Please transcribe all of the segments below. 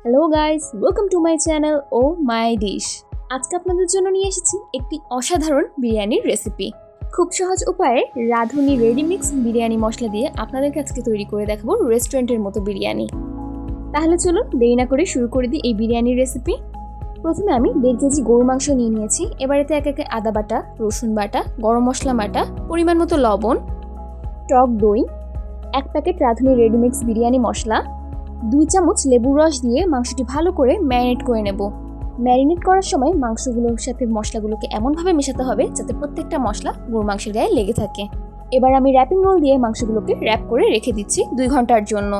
Hello guys, welcome to my channel oh my dish. আজকে আপনাদের জন্য নিয়ে এসেছি একটি অসাধারণ বিরিয়ানির রেসিপি। খুব সহজ উপায়ে রাঁধুনি রেডিমিক্স বিরিয়ানি মশলা দিয়ে আপনাদের কাছে তৈরি করে দেখাবো রেস্টুরেন্টের মতো বিরিয়ানি। তাহলে চলুন দেরি না করে শুরু করে দিই এই বিরিয়ানির রেসিপি। প্রথমে আমি 1.5 কেজি গরুর মাংস নিয়ে নিয়েছি। এবার এতে এক একে আদা বাটা, রসুন বাটা, গরম মশলা বাটা, পরিমাণ মতো লবণ, টক দই, 1 প্যাকেট রাঁধুনি রেডিমিক্স বিরিয়ানি মশলা, 2 চামচ লেবুর রস দিয়ে মাংসটি ভালো করে ম্যারিনেট করে নেব। ম্যারিনেট করার সময় মাংসগুলোর সাথে মশলাগুলোকে এমনভাবে মেশাতে হবে যাতে প্রত্যেকটা মশলা গরুর মাংসের গায়ে লেগে থাকে। এবার আমি র্যাপিং রোল দিয়ে মাংসগুলোকে র্যাপ করে রেখে দিচ্ছি 2 ঘন্টার জন্য,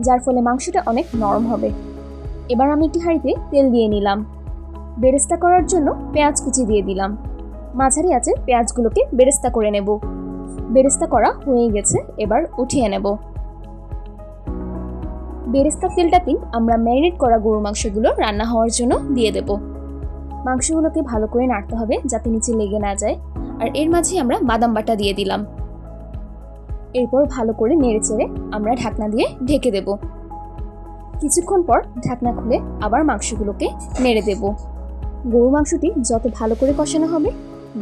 যার ফলে মাংসটা অনেক নরম হবে। এবার আমি একটি হাঁড়িতে তেল দিয়ে নিলাম। বেরেস্তা করার জন্য পেঁয়াজ কুচি দিয়ে দিলাম। মাঝারি আঁচে পেঁয়াজগুলোকে বেরেস্তা করে নেব। বেরেস্তা করা হয়ে গেছে, এবার উঠিয়ে নেব। বেরেস্তা তেলটাতেই আমরা ম্যারিনেট করা গরুর মাংসগুলো রান্না হওয়ার জন্য দিয়ে দেব। মাংসগুলোকে ভালো করে নাড়তে হবে যাতে নিচে লেগে না যায়। আর এর মাঝে আমরা বাদাম বাটা দিয়ে দিলাম। এরপর ভালো করে নেড়েচেড়ে আমরা ঢাকনা দিয়ে ঢেকে দেব। কিছুক্ষণ পর ঢাকনা খুলে আবার মাংসগুলোকে নেড়ে দেব। গরুর মাংসটি যত ভালো করে কষানো হবে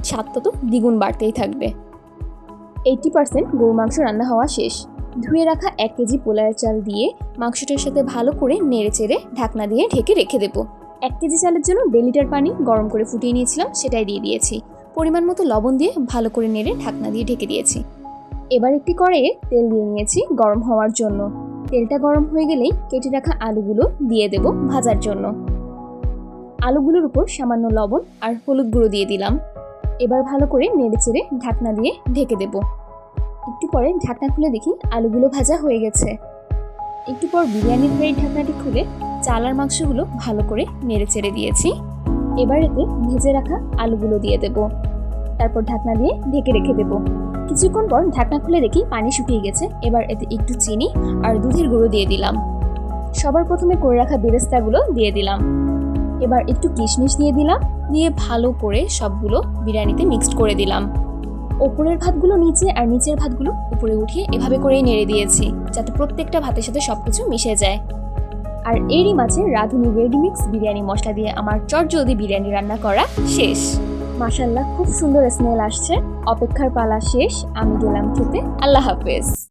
স্বাদ তত দ্বিগুণ বাড়তেই থাকবে। 80% গরুর মাংস রান্না হওয়া শেষ। ধুয়ে রাখা 1 কেজি পোলাওয়ের চাল দিয়ে মাংসটার সাথে ভালো করে নেড়েচেড়ে ঢাকনা দিয়ে ঢেকে রেখে দেব। 1 কেজি চালের জন্য 1.5 লিটার পানি গরম করে ফুটিয়ে নিয়েছিলাম, সেটাই দিয়ে দিয়েছি। পরিমাণ মতো লবণ দিয়ে ভালো করে নেড়ে ঢাকনা দিয়ে ঢেকে দিয়েছি। এবার একটি কড়াইয়ে তেল দিয়ে নিয়েছি গরম হওয়ার জন্য। তেলটা গরম হয়ে গেলেই কেটে রাখা আলুগুলো দিয়ে দেব ভাজার জন্য। আলুগুলোর উপর সামান্য লবণ আর হলুদ গুঁড়ো দিয়ে দিলাম। এবার ভালো করে নেড়েচেড়ে ঢাকনা দিয়ে ঢেকে দেব। একটু পরে ঢাকনা খুলে দেখি আলুগুলো ভাজা হয়ে গেছে। একটু পর বিরিয়ানির হাঁড়ির ঢাকনাটি খুলে চাল আর মাংসগুলো ভালো করে নেড়েচেড়ে দিয়েছি। এবার এতে ভেজে রাখা আলুগুলো দিয়ে দেব। তারপর ঢাকনা দিয়ে ঢেকে রেখে দেব। কিছুক্ষণ পর ঢাকনা খুলে দেখি পানি শুকিয়ে গেছে। এবার এতে একটু চিনি আর দুধের গুঁড়ো দিয়ে দিলাম। সবার প্রথমে করে রাখা বেরেস্তাগুলো দিয়ে দিলাম। এবার একটু কিশমিশ দিয়ে দিলাম। দিয়ে ভালো করে সবগুলো বিরিয়ানিতে মিক্সড করে দিলাম। ওপরের ভাতগুলো নিচে আর নিচের ভাতগুলো উপরে উঠিয়ে এভাবে করেই নেড়ে দিয়েছি যাতে প্রত্যেকটা ভাতের সাথে সবকিছু মিশে যায়। আর এরই মাঝে রাঁধুনি রেডিমিক্স বিরিয়ানি মশলা দিয়ে আমার চটজলদি বিরিয়ানি রান্না করা শেষ। মাশাআল্লাহ, খুব সুন্দর স্মেল আসছে। অপেক্ষার পালা শেষ, আমি গেলাম খেতে। আল্লাহ হাফেজ।